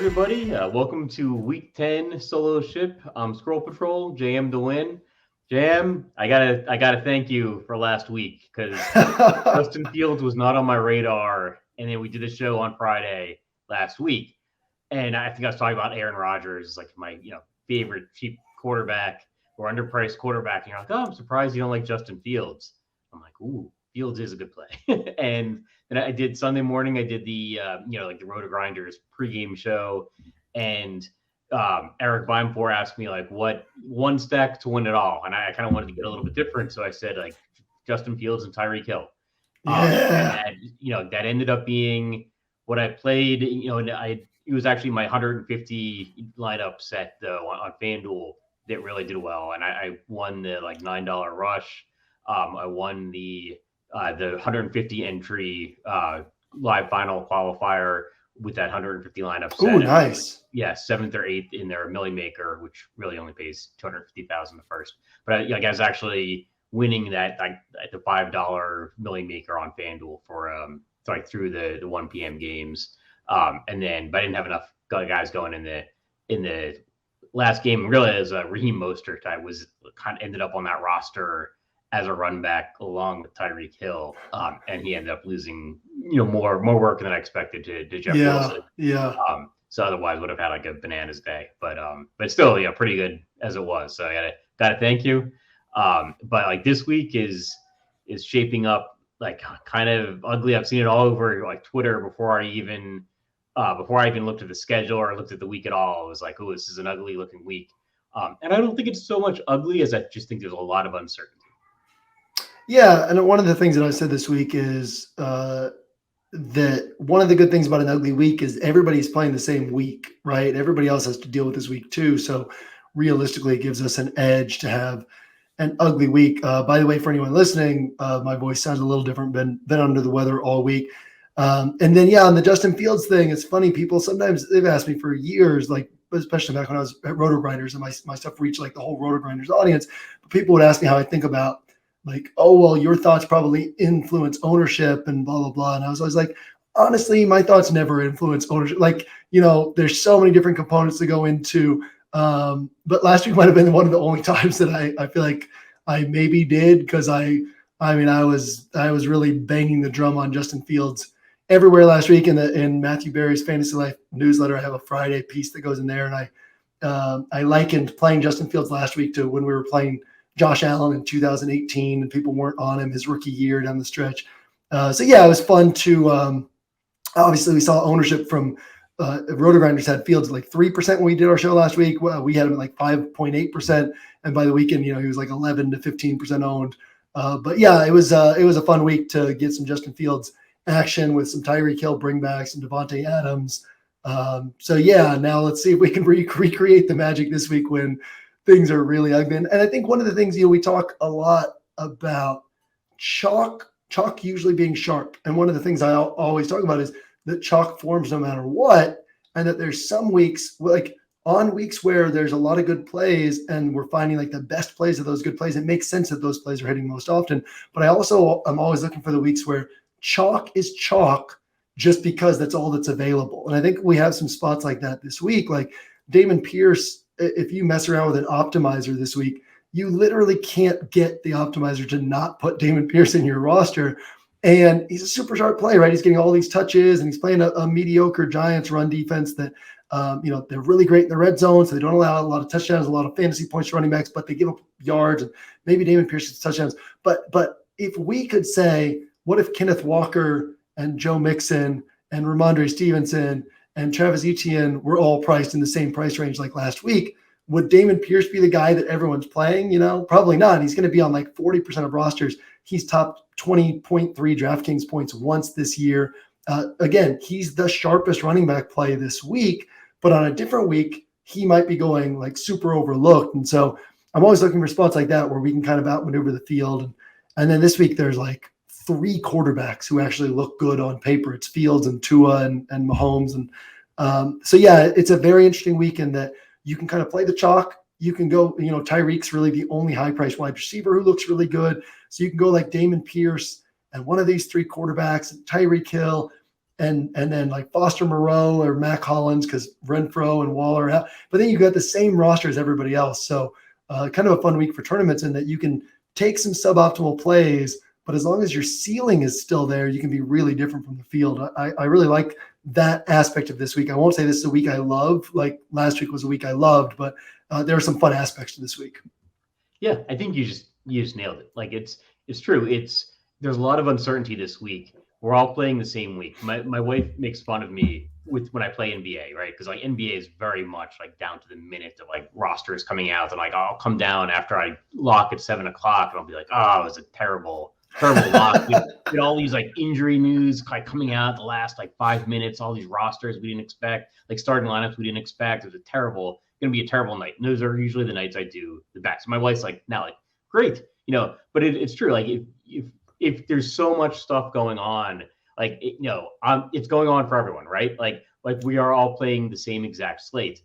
everybody. Welcome to Week 10 solo ship. Squirrel Patrol, JM to win. JM, I gotta thank you for last week because Justin Fields was not on my radar, and then we did a show on Friday last week, and I think I was talking about Aaron Rodgers, like my favorite cheap quarterback or underpriced quarterback, and you're like, oh, I'm surprised you don't like Justin Fields. I'm like, ooh, Fields is a good play, and I did Sunday morning. I did the like the RotoGrinders pregame show, and Eric Beimfor asked me like what one stack to win it all, and I kind of wanted to get a little bit different, so I said like Justin Fields and Tyreek Hill. And that ended up being what I played. And it was actually my 150 lineup set though on FanDuel that really did well, and I won the like $9 rush. I won the 150 entry live final qualifier with that 150 lineup set. Oh, nice. Yeah, 7th or 8th in their Millie Maker, which really only pays $250,000 the first. But I was actually winning that like the $5 Millie Maker on FanDuel for through the 1 p.m. games. But I didn't have enough guys going in the last game. Really, as Raheem Mostert, I was kind of ended up on that roster as a run back along with Tyreek Hill, and he ended up losing more work than I expected to Jeff Wilson. Yeah. So otherwise would have had like a bananas day, but still pretty good as it was. So I gotta thank you. But like this week is shaping up like kind of ugly. I've seen it all over like Twitter before I even looked at the schedule or looked at the week at all. It was like, oh, this is an ugly looking week. And I don't think it's so much ugly as I just think there's a lot of uncertainty. Yeah, and one of the things that I said this week is that one of the good things about an ugly week is everybody's playing the same week, right? Everybody else has to deal with this week too. So realistically, it gives us an edge to have an ugly week. By the way, for anyone listening, my voice sounds a little different. Been under the weather all week. And then, on the Justin Fields thing, it's funny. People sometimes they've asked me for years, like especially back when I was at RotoGrinders and my stuff reached like the whole RotoGrinders audience. But people would ask me how I think about like, oh, well, your thoughts probably influence ownership and blah, blah, blah. And I was always like, honestly, my thoughts never influence ownership. Like, there's so many different components to go into. But last week might have been one of the only times that I feel like I maybe did because I was really banging the drum on Justin Fields everywhere last week in Matthew Berry's Fantasy Life newsletter. I have a Friday piece that goes in there, and I likened playing Justin Fields last week to when we were playing Josh Allen in 2018 and people weren't on him his rookie year down the stretch. It was fun to obviously we saw ownership from RotoGrinders had Fields at like 3% when we did our show last week. Well, we had him at like 5.8%. And by the weekend, he was like 11 to 15% owned. It was a fun week to get some Justin Fields action with some Tyreek Hill bringbacks and Devontae Adams. Now let's see if we can recreate the magic this week when things are really ugly. And I think one of the things, we talk a lot about chalk usually being sharp. And one of the things I always talk about is that chalk forms no matter what. And that there's some weeks, like on weeks where there's a lot of good plays and we're finding like the best plays of those good plays, it makes sense that those plays are hitting most often. But I'm always looking for the weeks where chalk is chalk just because that's all that's available. And I think we have some spots like that this week. Like Damon Pierce, if you mess around with an optimizer this week, you literally can't get the optimizer to not put Damon Pierce in your roster. And he's a super sharp play, right? He's getting all these touches and he's playing a mediocre Giants run defense that, they're really great in the red zone. So they don't allow a lot of touchdowns, a lot of fantasy points to running backs, but they give up yards and maybe Damon Pierce gets touchdowns. But if we could say, what if Kenneth Walker and Joe Mixon and Ramondre Stevenson and Travis Etienne were all priced in the same price range like last week? Would Damon Pierce be the guy that everyone's playing? Probably not. He's going to be on like 40% of rosters. He's topped 20.3 DraftKings points once this year. Again, he's the sharpest running back play this week, but on a different week, he might be going like super overlooked. And so I'm always looking for spots like that where we can kind of outmaneuver the field. And then this week, there's like 3 quarterbacks who actually look good on paper. It's Fields and Tua and Mahomes. And it's a very interesting week in that you can kind of play the chalk. You can go, Tyreek's really the only high-priced wide receiver who looks really good. So you can go like Damon Pierce and one of these 3 quarterbacks, Tyreek Hill, and then like Foster Moreau or Mac Hollins because Renfro and Waller are out. But then you got the same roster as everybody else. So kind of a fun week for tournaments in that you can take some suboptimal plays, but as long as your ceiling is still there, you can be really different from the field. I really like that aspect of this week. I won't say this is a week I love, like last week was a week I loved, but there are some fun aspects to this week. Yeah, I think you just nailed it. Like it's true. There's a lot of uncertainty this week. We're all playing the same week. My wife makes fun of me when I play NBA, right? Because like NBA is very much like down to the minute of like rosters coming out, and like I'll come down after I lock at 7:00 and I'll be like, oh, it was a terrible lock. We had all these like injury news like coming out the last like 5 minutes, all these rosters we didn't expect, like starting lineups we didn't expect. It was going to be a terrible night. And those are usually the nights I do the best. My wife's like, now like, great, but it's true. Like if there's so much stuff going on, like, it's going on for everyone, right? Like we are all playing the same exact slate.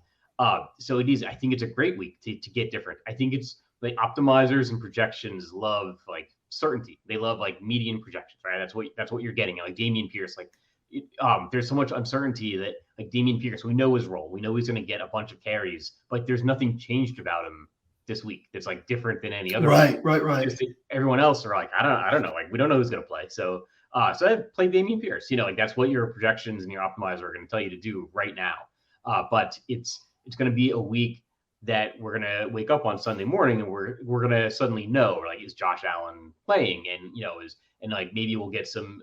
So I think it's a great week to get different. I think it's like optimizers and projections love like certainty. They love like median projections, right? That's what you're getting. Like Dameon Pierce, like there's so much uncertainty that like Dameon Pierce, we know his role. We know he's going to get a bunch of carries, but there's nothing changed about him this week that's like different than any other. Right. Just everyone else are like, I don't know. Like we don't know who's going to play. So I played Dameon Pierce. Like that's what your projections and your optimizer are going to tell you to do right now. But it's going to be a week that we're going to wake up on Sunday morning and we're going to suddenly know, like, is Josh Allen playing? And, and like, maybe we'll get some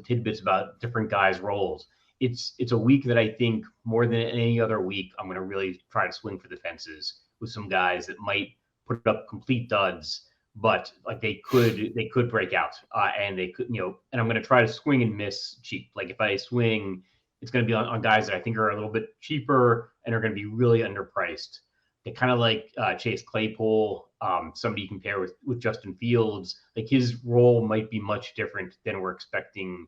tidbits about different guys' roles. It's a week that I think more than any other week, I'm going to really try to swing for the fences with some guys that might put up complete duds, but like they could break out and they could, and I'm going to try to swing and miss cheap. Like if I swing, it's going to be on guys that I think are a little bit cheaper and are going to be really underpriced. They kind of like Chase Claypool, somebody you compare with Justin Fields. Like his role might be much different than we're expecting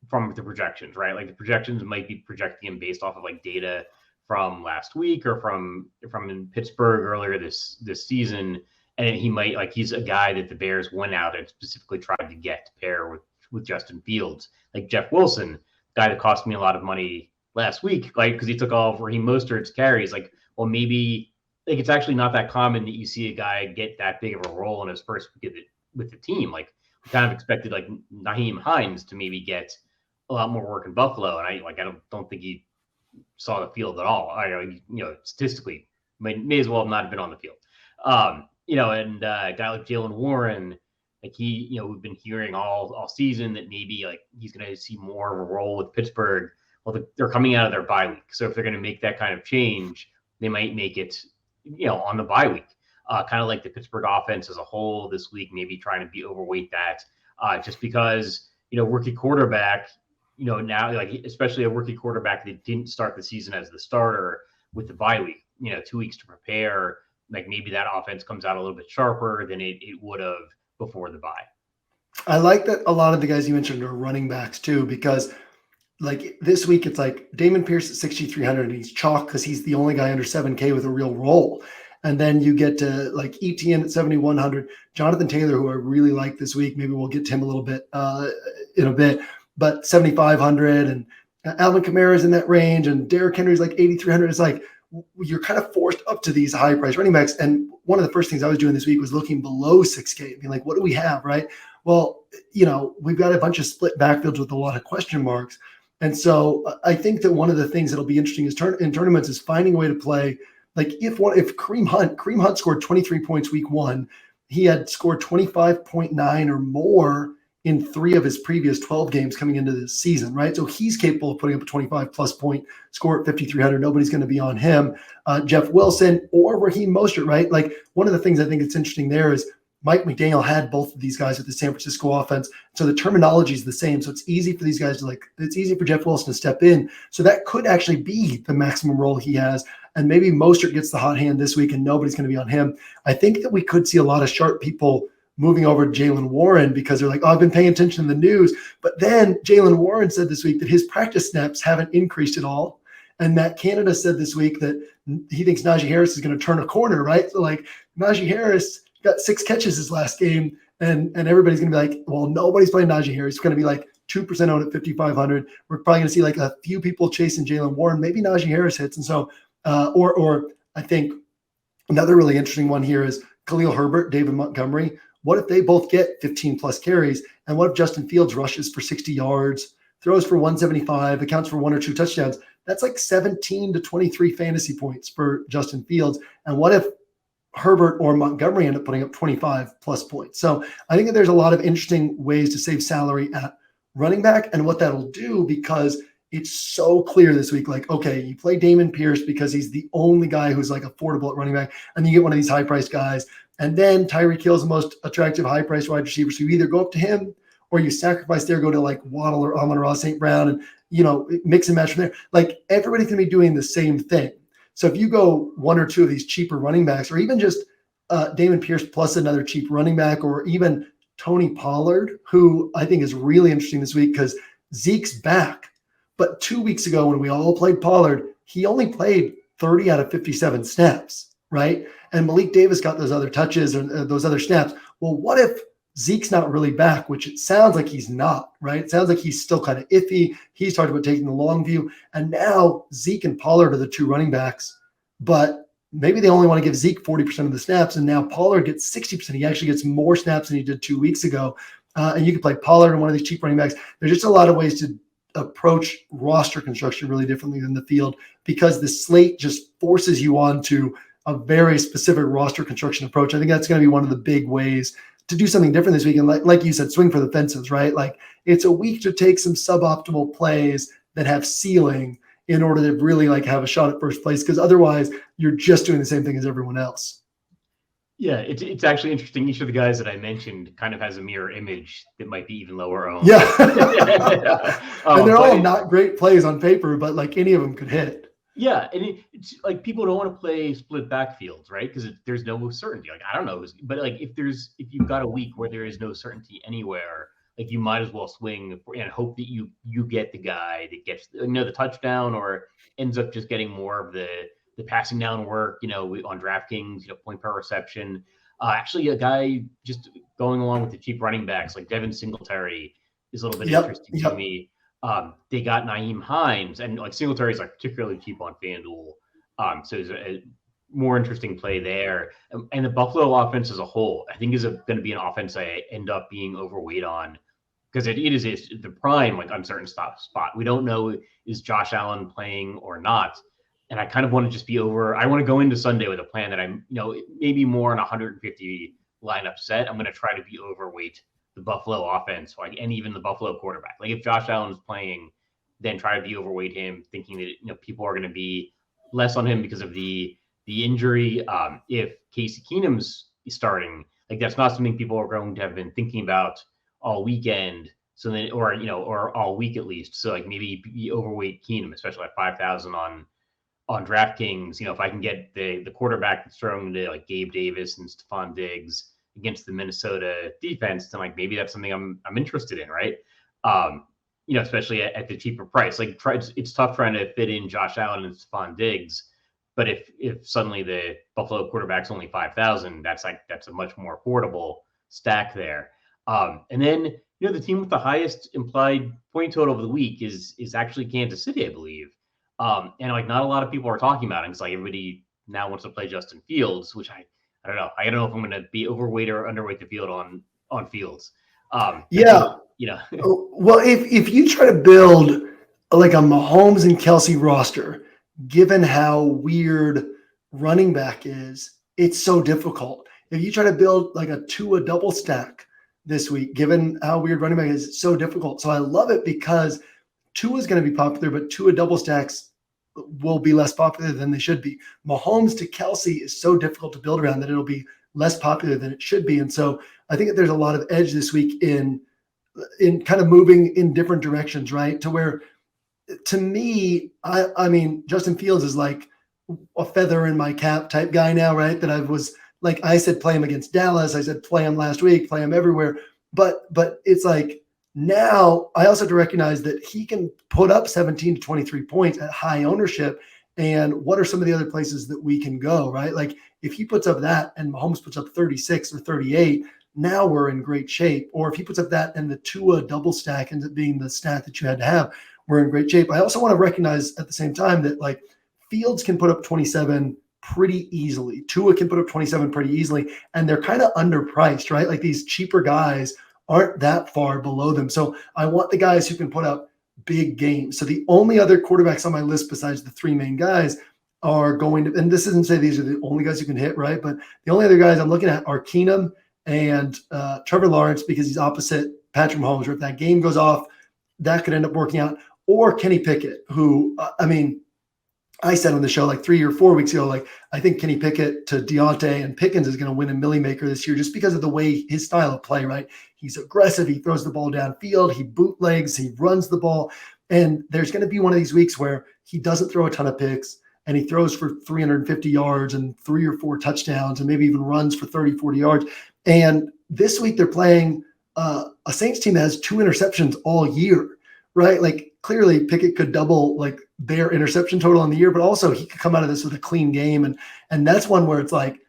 from the projections, right? Like the projections might be projecting him based off of like data from last week or from in Pittsburgh earlier this season. And he might, like, he's a guy that the Bears went out and specifically tried to get to pair with Justin Fields. Like Jeff Wilson, guy that cost me a lot of money last week, like, because he took all of Raheem Mostert's carries. Like, well, maybe like it's actually not that common that you see a guy get that big of a role in his first week with the team. Like we kind of expected like Nyheim Hines to maybe get a lot more work in Buffalo, and I don't think he saw the field at all. Statistically, may as well not have been on the field. And a guy like Jaylen Warren, like he, we've been hearing all season that maybe like he's going to see more of a role with Pittsburgh. Well, they're coming out of their bye week, so if they're going to make that kind of change, they might make it, on the bye week. Kind of like the Pittsburgh offense as a whole this week, maybe trying to be overweight that, just because rookie quarterback, now like especially a rookie quarterback that didn't start the season as the starter with the bye week, 2 weeks to prepare. Like maybe that offense comes out a little bit sharper than it would have before the bye. I like that a lot of the guys you mentioned are running backs too, because like this week it's like Dameon Pierce at 6,300 and he's chalk because he's the only guy under 7K with a real role. And then you get to like ETN at 7,100, Jonathan Taylor, who I really like this week. Maybe we'll get to him a little bit in a bit, but 7,500, and Alvin Kamara's in that range, and Derrick Henry's like 8,300. It's like you're kind of forced up to these high price running backs. And one of the first things I was doing this week was looking below 6K, being like, what do we have, right? Well, we've got a bunch of split backfields with a lot of question marks. And so I think that one of the things that'll be interesting is in tournaments is finding a way to play. Like if Kareem Hunt scored 23 points week 1, he had scored 25.9 or more in 3 of his previous 12 games coming into this season, right? So he's capable of putting up a 25-plus point score at 5,300. Nobody's going to be on him. Jeff Wilson or Raheem Mostert, right? Like one of the things I think it's interesting there is Mike McDaniel had both of these guys with the San Francisco offense. So the terminology is the same. So it's easy for these guys it's easy for Jeff Wilson to step in. So that could actually be the maximum role he has. And maybe Mostert gets the hot hand this week and nobody's going to be on him. I think that we could see a lot of sharp people moving over to Jaylen Warren because they're like, oh, I've been paying attention to the news. But then Jaylen Warren said this week that his practice snaps haven't increased at all. And Matt Canada said this week that he thinks Najee Harris is going to turn a corner, right? So like Najee Harris got 6 catches his last game, and everybody's going to be like, well, nobody's playing Najee Harris. It's going to be like 2% owned at 5,500. We're probably going to see like a few people chasing Jalen Warren. Maybe Najee Harris hits. And so, or I think another really interesting one here is Khalil Herbert, David Montgomery. What if they both get 15 plus carries? And what if Justin Fields rushes for 60 yards, throws for 175, accounts for 1 or 2 touchdowns? That's like 17 to 23 fantasy points for Justin Fields. And what if Herbert or Montgomery end up putting up 25 plus points? So I think that there's a lot of interesting ways to save salary at running back, and what that'll do, because it's so clear this week, like, okay, you play Damon Pierce because he's the only guy who's like affordable at running back, and you get one of these high-priced guys, and then Tyreek Hill's the most attractive high-priced wide receiver, so you either go up to him or you sacrifice there, go to like Waddle or Amon-Ra St. Brown, and, you know, mix and match from there. Like, everybody's going to be doing the same thing. So if you go 1 or 2 of these cheaper running backs, or even just Damon Pierce plus another cheap running back, or even Tony Pollard, who I think is really interesting this week because Zeke's back. But 2 weeks ago when we all played Pollard, he only played 30 out of 57 snaps, right? And Malik Davis got those other touches and those other snaps. Well, what if Zeke's not really back, which it sounds like he's not, right? It sounds like he's still kind of iffy. He's talked about taking the long view. And now Zeke and Pollard are the 2 running backs, but maybe they only want to give Zeke 40% of the snaps, and now Pollard gets 60%. He actually gets more snaps than he did 2 weeks ago. And you can play Pollard and one of these cheap running backs. There's just a lot of ways to approach roster construction really differently than the field, because the slate just forces you onto a very specific roster construction approach. I think that's going to be one of the big ways to do something different this week. And like you said, swing for the fences, right? Like, it's a week to take some suboptimal plays that have ceiling in order to really like have a shot at first place, because otherwise you're just doing the same thing as everyone else. Yeah, it's actually interesting. Each of the guys that I mentioned kind of has a mirror image that might be even lower owned. Yeah. And they're all not great plays on paper, but like any of them could hit. Yeah, and it's like people don't want to play split backfields, right? Because there's no certainty. Like, I don't know, but like if you've got a week where there is no certainty anywhere, like you might as well swing and hope that you get the guy that gets the touchdown, or ends up just getting more of the passing down work, on DraftKings, point per reception. Actually, a guy just going along with the cheap running backs like Devin Singletary is a little bit interesting to me. They got Nyheim Hines, and like Singletary is like particularly cheap on FanDuel. So it's a more interesting play there. And the Buffalo offense as a whole, I think, is going to be an offense I end up being overweight on, because it is the prime like uncertain spot. We don't know, is Josh Allen playing or not. And I kind of want to just be over. I want to go into Sunday with a plan that I'm, maybe more on 150 lineup set. I'm going to try to be overweight the Buffalo offense, and even the Buffalo quarterback. Like, if Josh Allen is playing, then try to be overweight him, thinking that people are going to be less on him because of the injury. If Casey Keenum's starting, like, that's not something people are going to have been thinking about all weekend. So then, or all week at least. So like maybe be overweight Keenum, especially at 5,000 on DraftKings. If I can get the quarterback that's throwing to like Gabe Davis and Stephon Diggs against the Minnesota defense, then like maybe that's something I'm interested in, right? Especially at the cheaper price. Like, it's tough trying to fit in Josh Allen and Stephon Diggs, but if suddenly the Buffalo quarterback's only 5,000, that's a much more affordable stack there. And then the team with the highest implied point total of the week is actually Kansas City, I believe. And like not a lot of people are talking about it, because like everybody now wants to play Justin Fields, which I don't know. I don't know if I'm going to be overweight or underweight the field on Fields. Well, if you try to build like a Mahomes and Kelsey roster, given how weird running back is, it's so difficult. If you try to build like a Tua double stack this week, given how weird running back is, it's so difficult. So I love it because Tua is going to be popular, but Tua double stacks will be less popular than they should be. Mahomes to Kelsey is so difficult to build around that it'll be less popular than it should be. And so I think that there's a lot of edge this week in kind of moving in different directions, right? To where, to me, I mean, Justin Fields is like a feather in my cap type guy now, right? That I said, play him against Dallas. I said, play him last week, play him everywhere. But it's like, now I also have to recognize that he can put up 17 to 23 points at high ownership. And what are some of the other places that we can go, right? Like, if he puts up that and Mahomes puts up 36 or 38, now we're in great shape. Or if he puts up that and the Tua double stack ends up being the stack that you had to have, we're in great shape. I also want to recognize at the same time that like Fields can put up 27 pretty easily. Tua can put up 27 pretty easily, and they're kind of underpriced, right? Like these cheaper guys aren't that far below them. So I want the guys who can put up big games. So the only other quarterbacks on my list besides the three main guys are going to, and this isn't say these are the only guys who can hit, right? But the only other guys I'm looking at are Keenum and Trevor Lawrence, because he's opposite Patrick Mahomes. Or if that game goes off, that could end up working out. Or Kenny Pickett, who, I said on the show like 3 or 4 weeks ago, like I think Kenny Pickett to Deontay and Pickens is going to win a Millie Maker this year just because of the way his style of play, right? He's aggressive. He throws the ball downfield. He bootlegs. He runs the ball. And there's going to be one of these weeks where he doesn't throw a ton of picks and he throws for 350 yards and 3 or 4 touchdowns and maybe even runs for 30, 40 yards. And this week they're playing a Saints team that has 2 interceptions all year, right? Like clearly Pickett could double like their interception total on the year, but also he could come out of this with a clean game. And that's one where it's like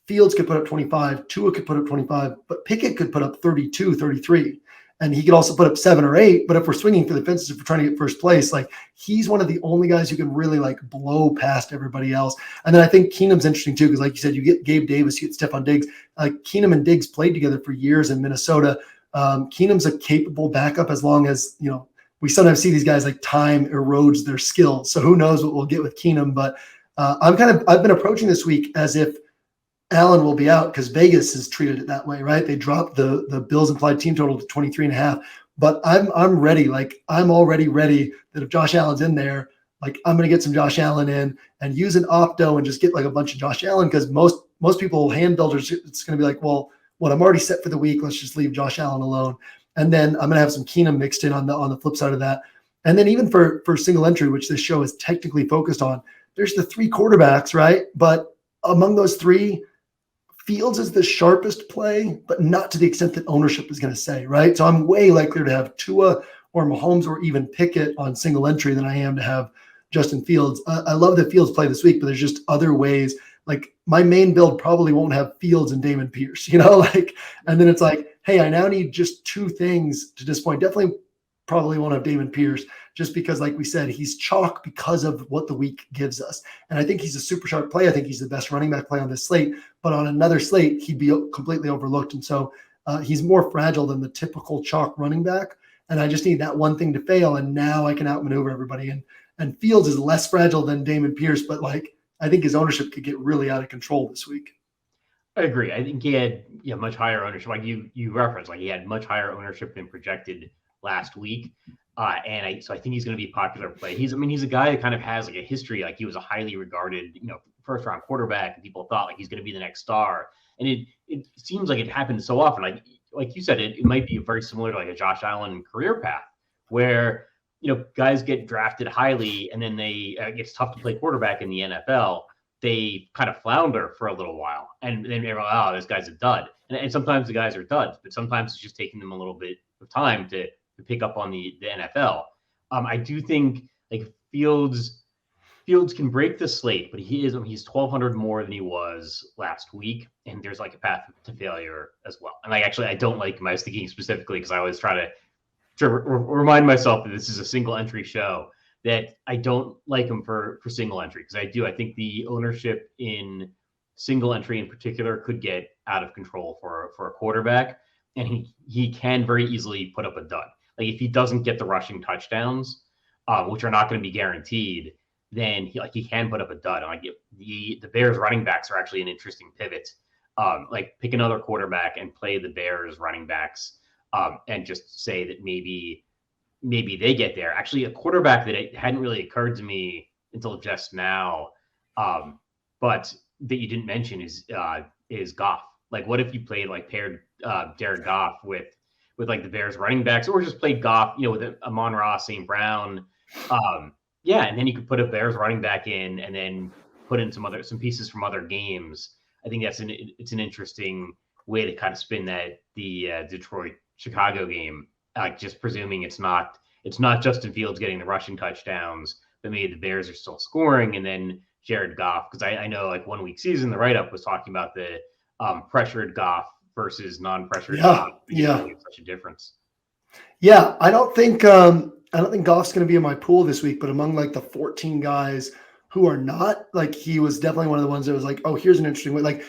Fields could put up 25, Tua could put up 25, but Pickett could put up 32, 33. And he could also put up 7 or 8. But if we're swinging for the fences, if we're trying to get first place, like he's one of the only guys who can really like blow past everybody else. And then I think Keenum's interesting too, because like you said, you get Gabe Davis, you get Stephon Diggs. Keenum and Diggs played together for years in Minnesota. Keenum's a capable backup as long as, we sometimes see these guys like time erodes their skill. So who knows what we'll get with Keenum. But I've been approaching this week as if Allen will be out because Vegas has treated it that way, right? They dropped the Bills implied team total to 23.5. But I'm ready. Like I'm already ready that if Josh Allen's in there, like I'm going to get some Josh Allen in and use an opto and just get like a bunch of Josh Allen, because most people, hand builders, it's going to be like, well, what, I'm already set for the week. Let's just leave Josh Allen alone. And then I'm going to have some Keenum mixed in on the flip side of that. And then even for single entry, which this show is technically focused on, there's the 3 quarterbacks, right? But among those 3, Fields is the sharpest play, but not to the extent that ownership is going to say, right? So I'm way likelier to have Tua or Mahomes or even Pickett on single entry than I am to have Justin Fields. I love that Fields play this week, but there's just other ways. Like my main build probably won't have Fields and Damon Pierce, and then it's like, hey, I now need just 2 things to disappoint. Definitely probably won't have Damon Pierce, just because, like we said, he's chalk because of what the week gives us. And I think he's a super sharp play. I think he's the best running back play on this slate, but on another slate, he'd be completely overlooked. And so he's more fragile than the typical chalk running back. And I just need that one thing to fail. And now I can outmaneuver everybody. And Fields is less fragile than Damon Pierce, but like, I think his ownership could get really out of control this week. I agree. I think he had much higher ownership. Like you referenced, like he had much higher ownership than projected last week. So I think he's going to be a popular play. He's a guy that kind of has like a history. Like he was a highly regarded, first round quarterback, and people thought like he's going to be the next star. And it seems like it happens so often. Like you said, it might be very similar to like a Josh Allen career path where, guys get drafted highly and then it's tough to play quarterback in the NFL. They kind of flounder for a little while and then they're like, oh, this guy's a dud. And sometimes the guys are duds, but sometimes it's just taking them a little bit of time to pick up on the NFL. I do think like Fields can break the slate, but he's 1,200 more than he was last week, and there's like a path to failure as well. And I don't like him. I was thinking specifically because I always try to remind myself that this is a single entry show, that I don't like him for single entry, because I think the ownership in single entry in particular could get out of control for a quarterback, and he can very easily put up a dud. Like if he doesn't get the rushing touchdowns, which are not going to be guaranteed, then he can put up a dud. And like the Bears running backs are actually an interesting pivot. Like pick another quarterback and play the Bears running backs, and just say that maybe they get there. Actually, a quarterback that it hadn't really occurred to me until just now, but that you didn't mention is Goff. Like what if you played paired Jared Goff with like the Bears running backs, or just played Goff, with Amon-Ra, St. Brown. And then you could put a Bears running back in and then put in some pieces from other games. I think it's an interesting way to kind of spin the Detroit-Chicago game, just presuming it's not Justin Fields getting the rushing touchdowns, but maybe the Bears are still scoring, and then Jared Goff, because I know like 1 week season, the write-up was talking about the pressured Goff versus non-pressure Yeah, teams. yeah. It's such a difference. Yeah, I don't think Goff's going to be in my pool this week, but among like the 14 guys who are not, like he was definitely one of the ones that was like, oh, here's an interesting way. Like,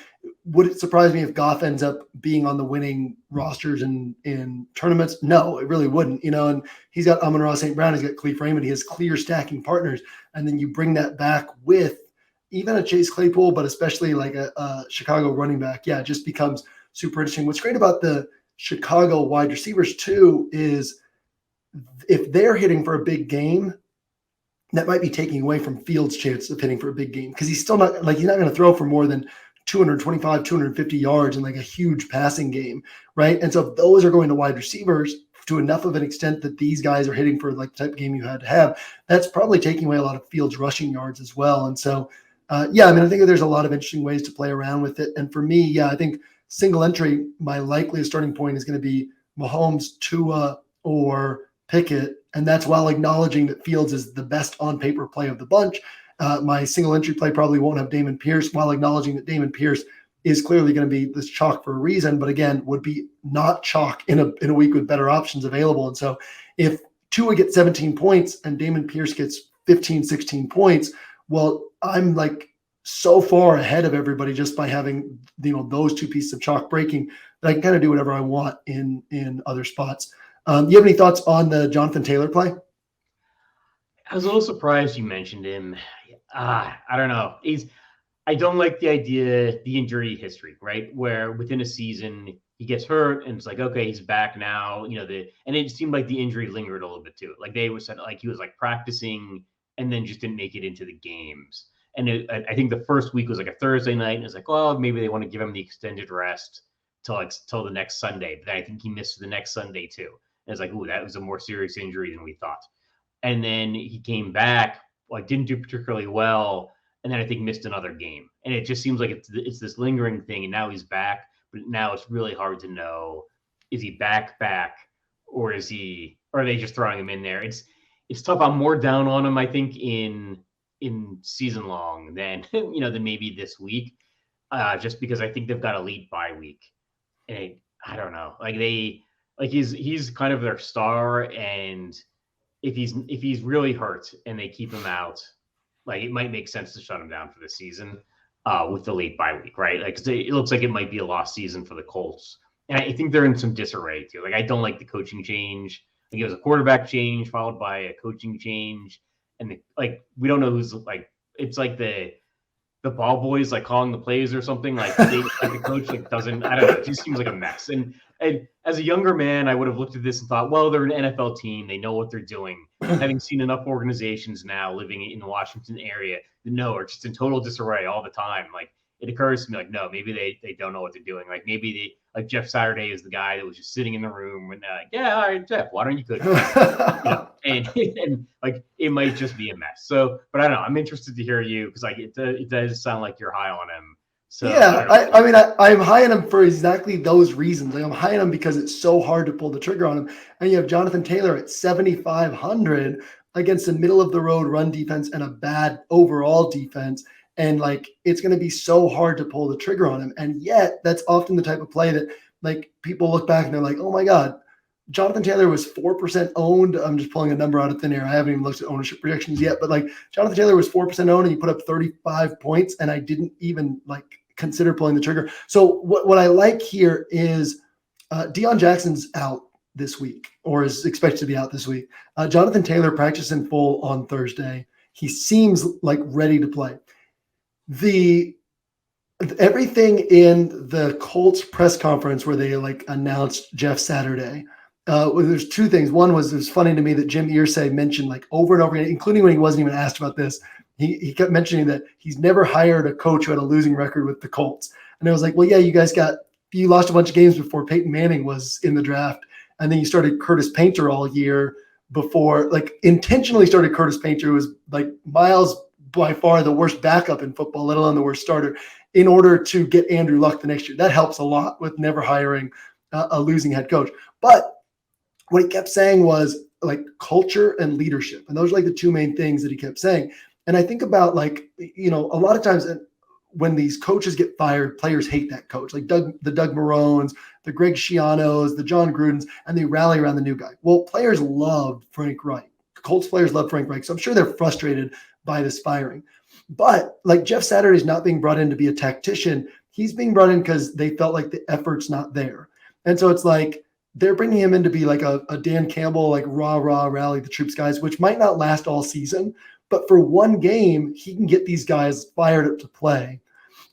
would it surprise me if Goff ends up being on the winning rosters in tournaments? No, it really wouldn't. And he's got Amon-Ra St. Brown, he's got Khalif Raymond, he has clear stacking partners, and then you bring that back with even a Chase Claypool, but especially like a Chicago running back. Yeah, it just becomes super interesting. What's great about the Chicago wide receivers too is if they're hitting for a big game, that might be taking away from Fields' chance of hitting for a big game because he's still not he's not going to throw for more than 225, 250 yards in like a huge passing game, right? And so if those are going to wide receivers to enough of an extent that these guys are hitting for like the type of game you had to have, that's probably taking away a lot of Fields' rushing yards as well. And so, I think that there's a lot of interesting ways to play around with it. And for me, I think single entry, my likeliest starting point is going to be Mahomes, Tua, or Pickett, and that's while acknowledging that Fields is the best on paper play of the bunch. My single entry play probably won't have Damon Pierce, while acknowledging that Damon Pierce is clearly going to be this chalk for a reason, but again, would be not chalk in a week with better options available. And so if Tua gets 17 points and Damon Pierce gets 15, 16 points, well, I'm like so far ahead of everybody just by having those two pieces of chalk breaking that I can kind of do whatever I want in other spots. Do you have any thoughts on the Jonathan Taylor play? I was a little surprised you mentioned him. I don't know. I don't like the injury history, right? Where within a season he gets hurt and it's like, okay, he's back now. And it seemed like the injury lingered a little bit too. Like they were said, like he was like practicing and then just didn't make it into the games. And I think the first week was like a Thursday night, and it's like, well, maybe they want to give him the extended rest till the next Sunday. But I think he missed the next Sunday too. And it's like, ooh, that was a more serious injury than we thought. And then he came back, like didn't do particularly well, and then I think missed another game. And it just seems like it's this lingering thing. And now he's back, but now it's really hard to know, is he back, or are they just throwing him in there? It's tough. I'm more down on him, I think, in season long than than maybe this week, just because I think they've got a late bye week, and I don't know, he's kind of their star, and if he's really hurt and they keep him out, like it might make sense to shut him down for the season with the late bye week, right? Like it looks like it might be a lost season for the Colts, and I think they're in some disarray too. Like I don't like the coaching change. Like it was a quarterback change followed by a coaching change. And we don't know who's like, it's like the ball boys like calling the plays or something. Like the coach doesn't. I don't know. It just seems like a mess. And as a younger man, I would have looked at this and thought, well, they're an NFL team. They know what they're doing. Having seen enough organizations now living in the Washington area that are just in total disarray all the time. Like it occurs to me, like, no, maybe they don't know what they're doing. Like maybe like Jeff Saturday is the guy that was just sitting in the room and yeah, all right, Jeff, why don't you coach? And like it might just be a mess. So, but I don't know. I'm interested to hear you because like it does sound like you're high on him. So yeah, I'm high on him for exactly those reasons. Like I'm high on him because it's so hard to pull the trigger on him. And you have Jonathan Taylor at 7,500 against a middle of the road run defense and a bad overall defense. And like, it's going to be so hard to pull the trigger on him. And yet that's often the type of play that like people look back and they're like, oh my God, Jonathan Taylor was 4% owned. I'm just pulling a number out of thin air. I haven't even looked at ownership projections yet, but like Jonathan Taylor was 4% owned and he put up 35 points and I didn't even like consider pulling the trigger. So what I like here is Deion Jackson's out this week or is expected to be out this week. Jonathan Taylor practiced in full on Thursday. He seems like ready to play. Everything in the Colts press conference where they like announced Jeff Saturday, there's two things. One was it was funny to me that Jim Irsay mentioned like over and over again, including when he wasn't even asked about this. He kept mentioning that he's never hired a coach who had a losing record with the Colts. And I was like, well, yeah, you lost a bunch of games before Peyton Manning was in the draft. And then you started Curtis Painter all year before, like intentionally started Curtis Painter, who was like miles by far the worst backup in football, let alone the worst starter, in order to get Andrew Luck the next year. That helps a lot with never hiring a losing head coach. But what he kept saying was like culture and leadership. And those are like the two main things that he kept saying. And I think about like, a lot of times when these coaches get fired, players hate that coach, like the Doug Marones, the Greg Schianos, the John Grudens, and they rally around the new guy. Well, players loved Frank Reich. Colts players love Frank Reich. So I'm sure they're frustrated by this firing. But like Jeff Saturday's not being brought in to be a tactician. He's being brought in because they felt like the effort's not there. And so it's like they're bringing him in to be like a Dan Campbell, like rah, rally the troops guys, which might not last all season. But for one game, he can get these guys fired up to play.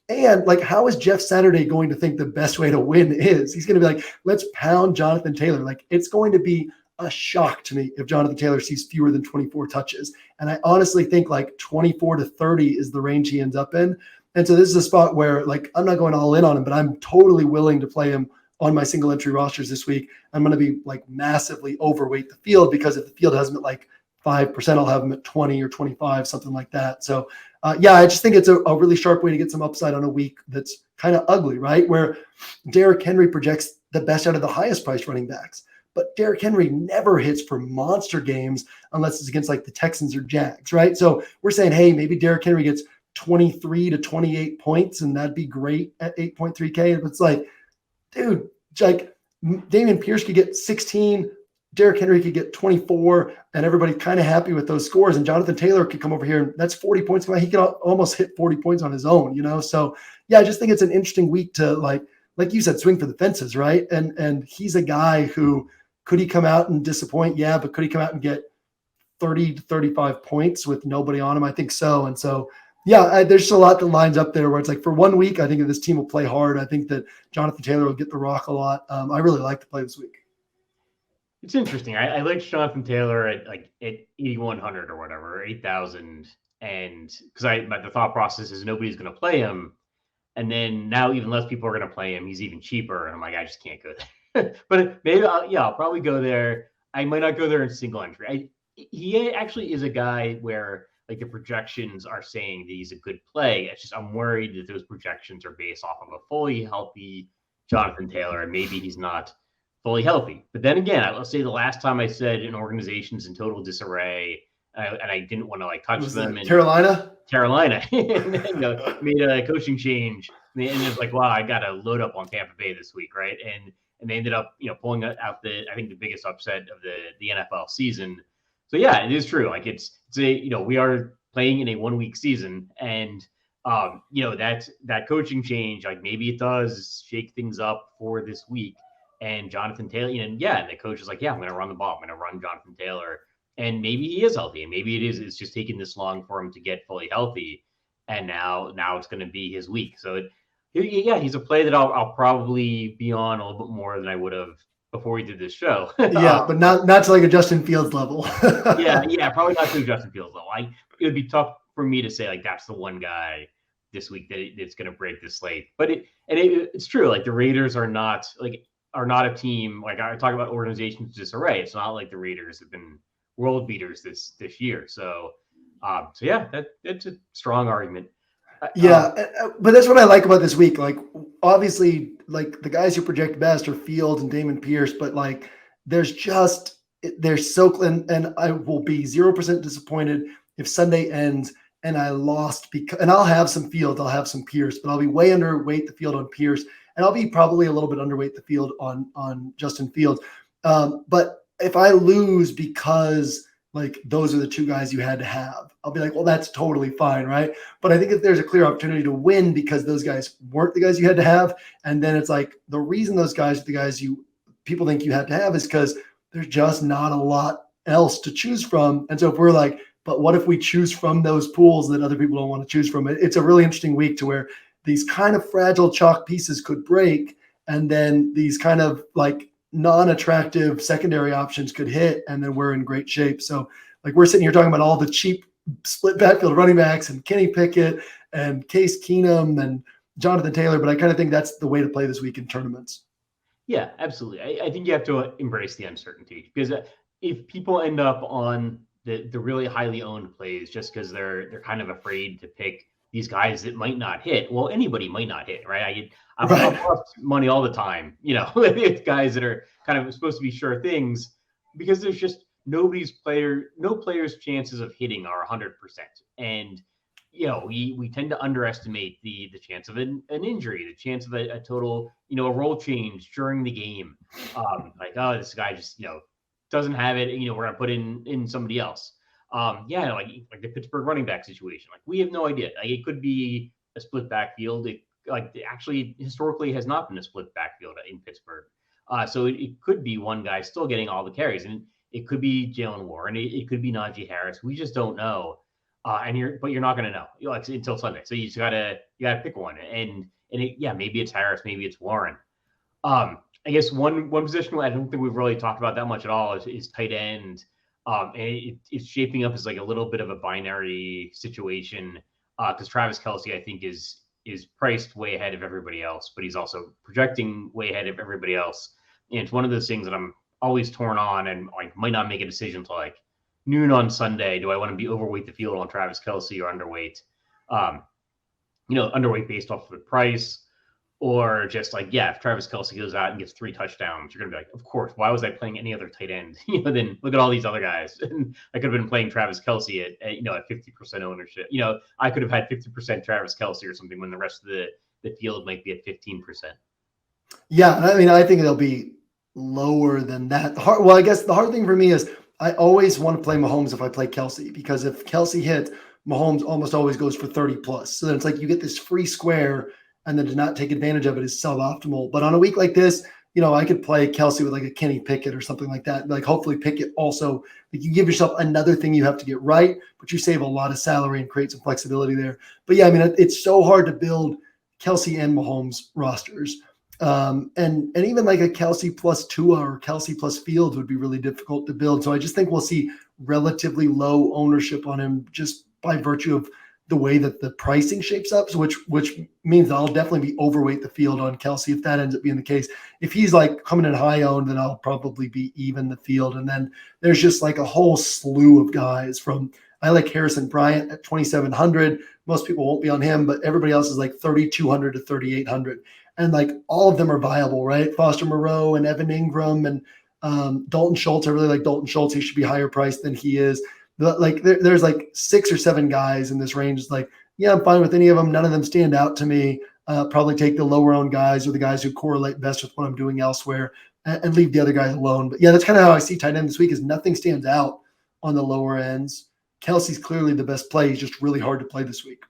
And like, how is Jeff Saturday going to think the best way to win is? He's going to be like, let's pound Jonathan Taylor. Like, it's going to be a shock to me if Jonathan Taylor sees fewer than 24 touches. And I honestly think like 24 to 30 is the range he ends up in. And so this is a spot where like, I'm not going all in on him, but I'm totally willing to play him on my single entry rosters this week. I'm going to be like massively overweight the field, because if the field has him at like 5%, I'll have him at 20 or 25, something like that. So yeah, I just think it's a really sharp way to get some upside on a week that's kind of ugly, right? Where Derrick Henry projects the best out of the highest priced running backs. But Derrick Henry never hits for monster games unless it's against like the Texans or Jags, right? So we're saying, hey, maybe Derrick Henry gets 23 to 28 points, and that'd be great at 8.3K. It's like, dude, like Dameon Pierce could get 16, Derrick Henry could get 24, and everybody's kind of happy with those scores. And Jonathan Taylor could come over here, and that's 40 points. He could almost hit 40 points on his own, you know? So yeah, I just think it's an interesting week to like you said, swing for the fences, right? And he's a guy who, could he come out and disappoint? Yeah, but could he come out and get 30 to 35 points with nobody on him? I think so. And so, yeah, there's just a lot that lines up there where it's like for 1 week, I think that this team will play hard. I think that Jonathan Taylor will get the rock a lot. I really like to play this week. It's interesting. I like Jonathan Taylor at 8,100 or whatever, 8,000, and because the thought process is nobody's going to play him, and then now even less people are going to play him. He's even cheaper, and I'm like, I just can't go there. But maybe I'll probably go there. I might not go there in single entry. He actually is a guy where like the projections are saying that he's a good play. It's just I'm worried that those projections are based off of a fully healthy Jonathan Taylor, and maybe he's not fully healthy. But then again, I will say the last time I said an organization's in total disarray, and I didn't want to like touch them. And Carolina, and, made a coaching change. And it was like, wow, I got to load up on Tampa Bay this week, right? And they ended up, pulling out I think the biggest upset of the NFL season. So yeah, it is true. Like it's we are playing in a 1 week season, and that coaching change, like maybe it does shake things up for this week. And Jonathan Taylor, and the coach is like, yeah, I'm going to run the ball. I'm going to run Jonathan Taylor, and maybe he is healthy, and maybe it's just taking this long for him to get fully healthy, and now it's going to be his week. So he's a play that I'll probably be on a little bit more than I would have before we did this show. Yeah, but not to like a Justin Fields level. yeah, probably not to a Justin Fields level. It would be tough for me to say like that's the one guy this week that's going to break the slate. But it's true. Like the Raiders are not a team. Like I talk about organizations disarray. It's not like the Raiders have been world beaters this year. So yeah, that's a strong argument. But that's what I like about this week. Like, obviously, like the guys who project best are Fields and Dameon Pierce, but like, they're so, and I will be 0% disappointed if Sunday ends and I lost and I'll have some Fields, I'll have some Pierce, but I'll be way underweight the field on Pierce, and I'll be probably a little bit underweight the field on Justin Fields. But if I lose because like those are the two guys you had to have, I'll be like, well, that's totally fine, right? But I think if there's a clear opportunity to win because those guys weren't the guys you had to have, and then it's like the reason those guys are the guys people think you had to have is because there's just not a lot else to choose from. And so if we're like, but what if we choose from those pools that other people don't want to choose from? It's a really interesting week to where these kind of fragile chalk pieces could break, and then these kind of like non-attractive secondary options could hit, and then we're in great shape. So like we're sitting here talking about all the cheap split backfield running backs and Kenny Pickett and Case Keenum and Jonathan Taylor, but I kind of think that's the way to play this week in tournaments. Yeah, absolutely. I think you have to embrace the uncertainty, because if people end up on the really highly owned plays just because they're kind of afraid to pick these guys that might not hit. Well, anybody might not hit, right? I've lost money all the time, with guys that are kind of supposed to be sure things, because there's just no player's chances of hitting are 100%. And we tend to underestimate the chance of an injury, the chance of a total, a role change during the game. Like, oh, this guy just, doesn't have it. We're gonna put in somebody else. Like the Pittsburgh running back situation. Like, we have no idea. Like, it could be a split backfield. It actually historically has not been a split backfield in Pittsburgh. So it could be one guy still getting all the carries, and it could be Jalen Warren. It could be Najee Harris. We just don't know. But you're not going to know until Sunday. So you gotta pick one, and maybe it's Harris, maybe it's Warren. I guess one position I don't think we've really talked about that much at all is tight end. And it's shaping up as like a little bit of a binary situation because Travis Kelce, I think, is priced way ahead of everybody else, but he's also projecting way ahead of everybody else. And it's one of those things that I'm always torn on, and I might not make a decision until like noon on Sunday. Do I want to be overweight the field on Travis Kelce or underweight? Underweight based off of the price, or just like, if Travis Kelce goes out and gets 3 touchdowns, you're going to be like, of course, why was I playing any other tight end? Then look at all these other guys. And I could have been playing Travis Kelce at 50% ownership. I could have had 50% Travis Kelce or something when the rest of the field might be at 15%. Yeah. I mean, I think it'll be lower than that. I guess the hard thing for me is I always want to play Mahomes if I play Kelce, because if Kelce hits, Mahomes almost always goes for 30 plus. So then it's like you get this free square, and then to not take advantage of it is suboptimal. But on a week like this, I could play Kelce with like a Kenny Pickett or something like that. Like, hopefully Pickett also, like, you give yourself another thing you have to get right, but you save a lot of salary and create some flexibility there. But yeah, I mean, it's so hard to build Kelce and Mahomes rosters. And even like a Kelce plus Tua or Kelce plus Fields would be really difficult to build. So I just think we'll see relatively low ownership on him just by virtue of the way that the pricing shapes up, which means I'll definitely be overweight the field on Kelce if that ends up being the case. If he's like coming in high owned, then I'll probably be even the field. And then there's just like a whole slew of guys I like Harrison Bryant at 2,700. Most people won't be on him, but everybody else is like 3,200 to 3,800. And like all of them are viable, right? Foster Moreau and Evan Ingram and Dalton Schultz. I really like Dalton Schultz. He should be higher priced than he is. Like there's like 6 or 7 guys in this range. It's like, yeah, I'm fine with any of them. None of them stand out to me. Probably take the lower owned guys or the guys who correlate best with what I'm doing elsewhere and leave the other guys alone. But yeah, that's kind of how I see tight end this week, is nothing stands out on the lower ends. Kelce's clearly the best play. He's just really hard to play this week.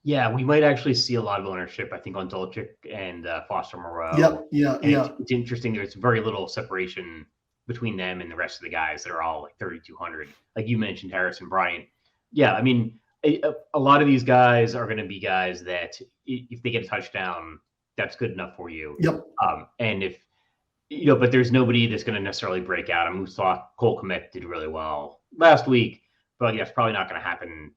Yeah, we might actually see a lot of ownership, I think, on Dolchik and Foster Moreau. Yeah. It's interesting. There's very little separation between them and the rest of the guys that are all like 3,200. Like you mentioned, Harrison Bryant. Yeah, I mean, a lot of these guys are going to be guys that if they get a touchdown, that's good enough for you. Yep. And if, but there's nobody that's going to necessarily break out. I mean, we saw Cole Kmet did really well last week, but yeah, it's probably not going to happen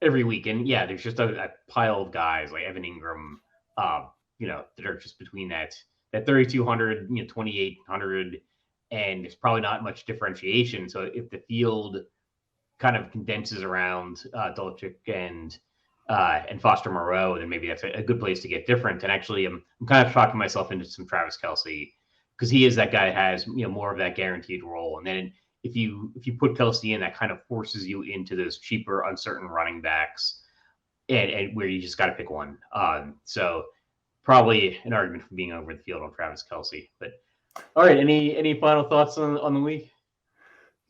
every week. And yeah, there's just a pile of guys like Evan Ingram, that are just between that 3,200, 2,800, and there's probably not much differentiation. So if the field kind of condenses around Dolchik and Foster Moreau, then maybe that's a good place to get different. And actually, I'm kind of talking myself into some Travis Kelce, because he is that guy that has more of that guaranteed role. And then if you put Kelce in, that kind of forces you into those cheaper, uncertain running backs, and where you just got to pick one. So probably an argument for being over the field on Travis Kelce. But all right, any final thoughts on the week?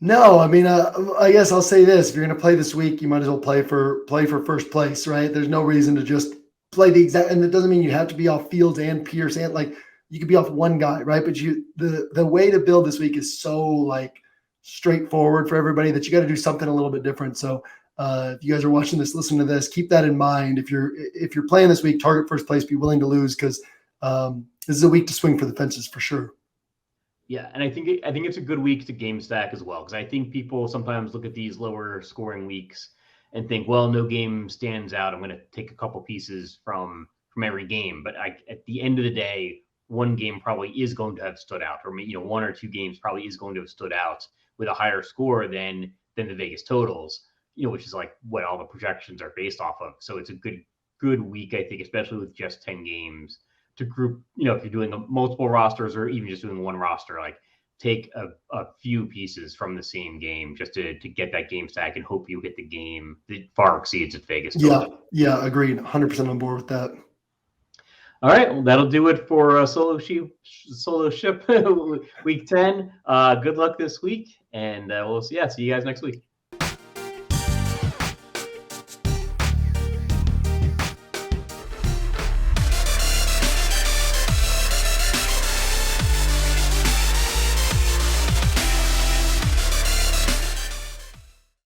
No, I mean, I guess I'll say this: if you're going to play this week, you might as well play for first place, right? There's no reason to just play the exact, and it doesn't mean you have to be off Fields and Pierce, and like you could be off one guy, right? But the way to build this week is so like straightforward for everybody that you got to do something a little bit different. So if you guys are watching this, listen to this, keep that in mind. If you're playing this week, target first place, be willing to lose, because this is a week to swing for the fences for sure. Yeah, and I think it's a good week to game stack as well, because I think people sometimes look at these lower scoring weeks and think, well, no game stands out. I'm going to take a couple pieces from every game, but at the end of the day, one game probably is going to have stood out, or 1 or 2 games probably is going to have stood out with a higher score than the Vegas totals, which is like what all the projections are based off of. So it's a good week, I think, especially with just 10 games, to group, if you're doing multiple rosters or even just doing one roster, like take a few pieces from the same game just to get that game stack and hope you hit the game that far exceeds its Vegas total. Yeah, agreed. 100% on board with that. All right, well, that'll do it for Solo Ship Week 10. Good luck this week, and we'll see you guys next week.